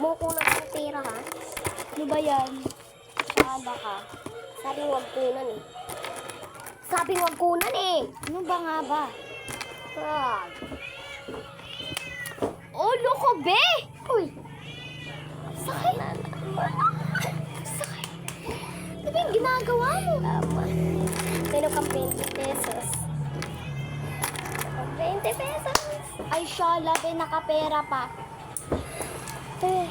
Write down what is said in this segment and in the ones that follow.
Kumukunan ng pera, ha? Ano ba yan? Sala ka. Sabi huwag kunan eh. Sabi huwag kunan eh. Ano ba nga ba? Wag. Oh, loko, be! Uy. Sakit! Sakit! Ano ba yung ginagawa mo? Meron kang 20 pesos. 20 pesos. Ay, shala, be, nakapera pa. Eh.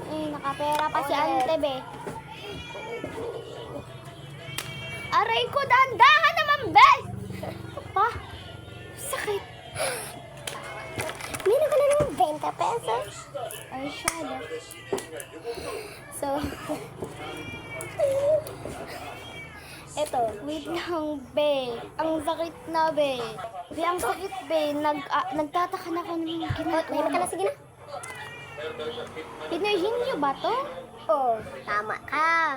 Ay, nakapera pa si Ulit. ante, be. Aray ko, dahan-dahan naman, be! Pa? Sakit. Meron ka na naman 20 pesos. Ay, shala. So, eto. Wait lang, be. Ang sakit na, be. Be, ang sakit, be. Nagtataka na ako ng ginagawa. Nahimik ka na, sige na. Pinirhin niyo ba to? Oh, tama ka.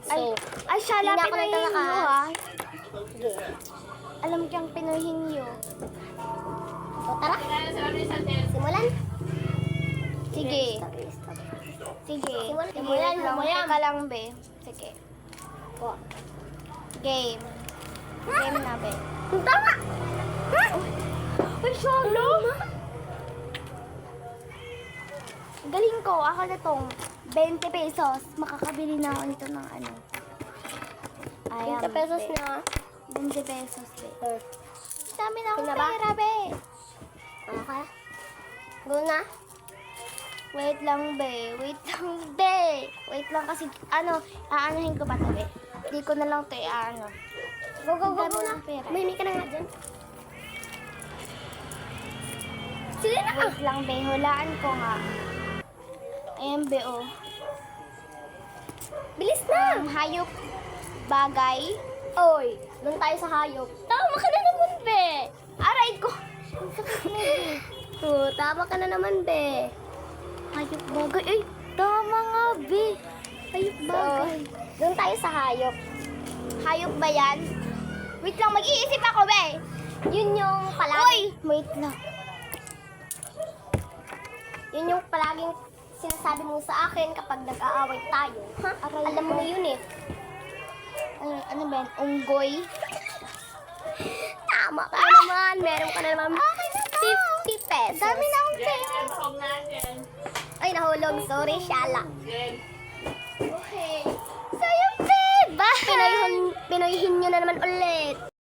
So, Ay, shala, hindi na ako pinirhin nagtataka, niyo, ha? ha? sige. Alam kang pinirhin niyo. So, tara. Simulan. Sige. Stop. Sige. Simulan, Sige, simulan, wait lang. simulan. Teka lang, be. Sige. Oh. Game. Game na, be. Tama! Ay, shala! Galing ko. Ako na tong 20 pesos. Makakabili na ako nito ng ano. 20 pesos be. na. 20 pesos, be. Or, Dami na akong Ito na ba? pera, be. okay. Go na. Wait lang, be. Wait lang, be. Wait lang kasi, aanahin ko pa to, be. Hindi ko na lang to, ano. Go Dami na. ng pera. Mahinig ka na nga dyan. Sige na. Wait lang, be. Hulaan ko nga. Ayan, be, oh. Bilis na. Hayop, bagay. Oy, doon tayo sa hayop. Tama ka na naman, be. Aray ko. Ang sakit na, be. Oh, tama ka na naman, be. Hayop, bagay. Ay, tama nga, be. Hayop, bagay. Doon tayo sa hayop. Hayop ba yan? Wait lang, mag-iisip ako, be. Yun yung Uy! palaging, Wait lang. yun yung palaging sinasabi mo sa akin kapag nag-aaway tayo. Ha? Aray Alam mo ko. na yun eh. Ano ba yan? Unggoy? Tama ka na naman. Meron ka na naman Okay na to. 50 pesos. Dami na akong pera. Ay, nahulog. Sorry, Shala. Okay. Sayang, be. Bye. Pinoyhin nyo na naman ulit.